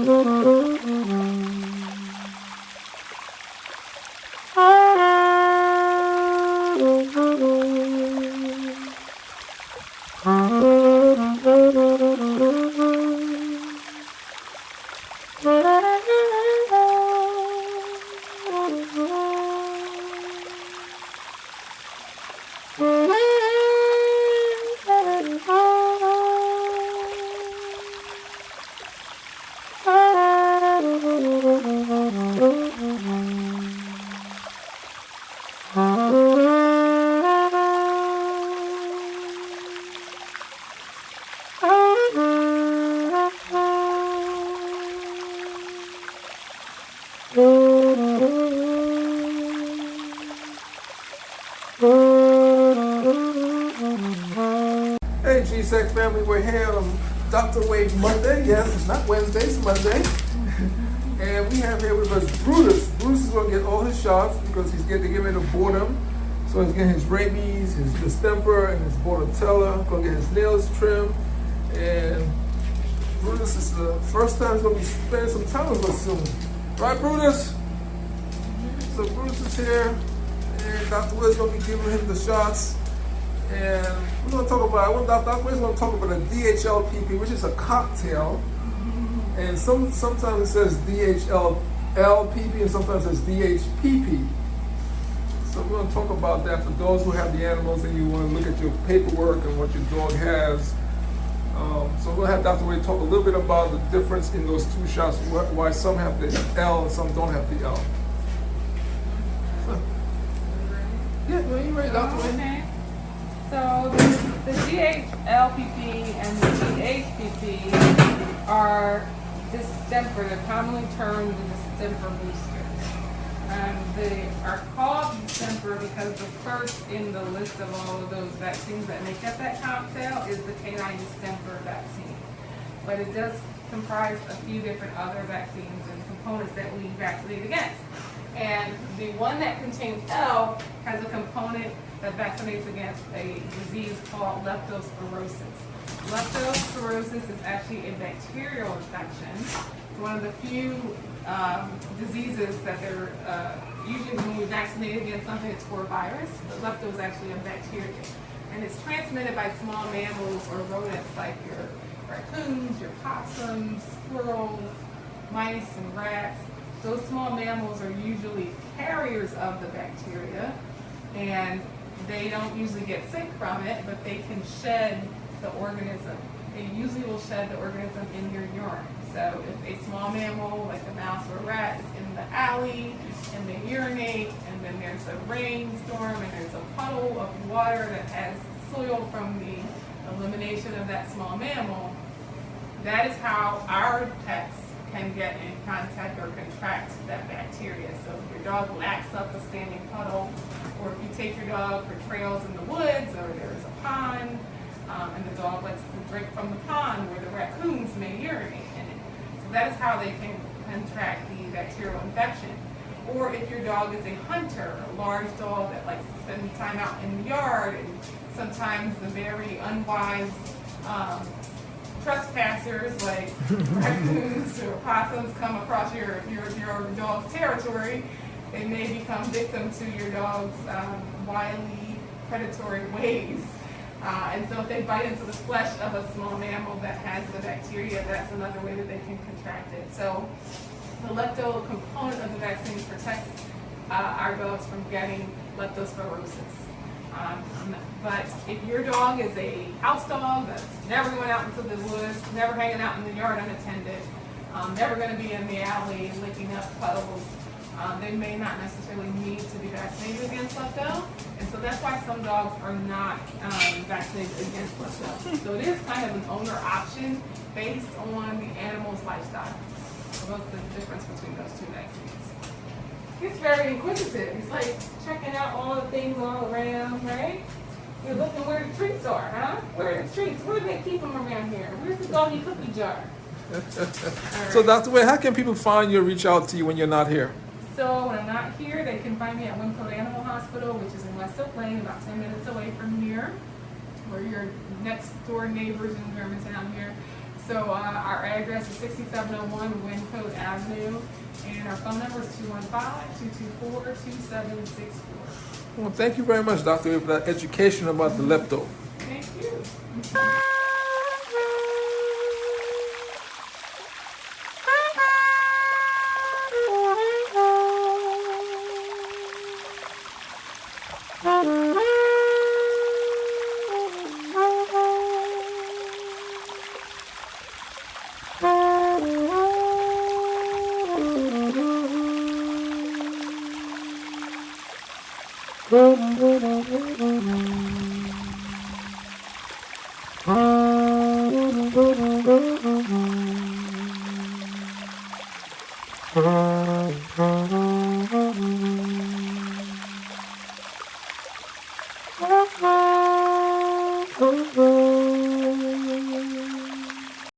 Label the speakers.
Speaker 1: Hey Gsac family, we're here on Dr. Wade Monday. Yes, it's not Wednesday, it's Monday. And we have here with us Brutus. Brutus is going to get all his shots because he's getting to get rid of boredom. So he's getting his rabies, his distemper, and his bordetella. Going to get his nails trimmed. And Brutus is the first time he's going to be spending some time with us soon. Right, Brutus? So Brutus is here, and Dr. Wade's going to be giving him the shots. And we're going to talk about, Dr. Wade's going to talk about a DHLPP, which is a cocktail. And sometimes it says DHLPP and sometimes it says DHPP. So we're going to talk about that for those who have the animals and you want to look at your paperwork and what your dog has. So we'll have Dr. Wade talk a little bit about the difference in those two shots, why some have the L and some don't have the L. Yeah, no, you ready, Dr. Wade?
Speaker 2: Okay. So the DHLPP and the DHPP are distemper. They're commonly termed the distemper boosters. They are called distemper because the first in the list of all of those vaccines that make up that cocktail is the canine distemper vaccine. But it does comprise a few different other vaccines and components that we vaccinate against. And the one that contains L has a component that vaccinates against a disease called leptospirosis. Leptospirosis is actually a bacterial infection. It's one of the few diseases that they're usually when we vaccinate against something, it's for a virus, but lepto is actually a bacteria. And it's transmitted by small mammals or rodents like your raccoons, your possums, squirrels, mice, and rats. Those small mammals are usually carriers of the bacteria, and they don't usually get sick from it, but they can shed the organism. They usually will shed the organism in your urine. So if a small mammal, like a mouse or a rat, is in the alley and they urinate, and then there's a rainstorm and there's a puddle of water that has soil from the elimination of that small mammal, that is how our pets can get in contact or contract that bacteria. So if your dog laps up a standing puddle, or if you take your dog for trails in the woods, or there's a pond, and the dog lets them drink from the pond where the raccoons may urinate in it. So that is how they can contract the bacterial infection. Or if your dog is a hunter, a large dog that likes to spend time out in the yard, and sometimes the very unwise trespassers like raccoons or possums come across your dog's territory, they may become victim to your dog's wily predatory ways. And so if they bite into the flesh of a small mammal that has the bacteria, that's another way that they can contract it. So the lepto component of the vaccine protects our dogs from getting leptospirosis. But if your dog is a house dog that's never going out into the woods, never hanging out in the yard unattended, never going to be in the alley licking up puddles, they may not necessarily need to be vaccinated against lepto. And so that's why some dogs are not vaccinated against lepto. So it is kind of an owner option based on the animal's lifestyle. So what's the difference between those two vaccines? He's very inquisitive. He's like checking out all the things all around, right? You're looking where the treats are, huh? Where are the treats? Where do they keep them around here? Where's the doggy cookie jar? Right.
Speaker 1: So Dr. Wade, how can people find you or reach out to you when you're not here?
Speaker 2: So when I'm not here, they can find me at Winfield Animal Hospital, which is in West Oak Lane, about 10 minutes away from here. We're your next door neighbors in Germantown here. So our address is 6701 Wyncote Avenue, and our phone number is 215-224-2764.
Speaker 1: Well, thank you very much, Dr. Wade, for that education about the lepto.
Speaker 2: Thank you.
Speaker 3: Mm-hmm.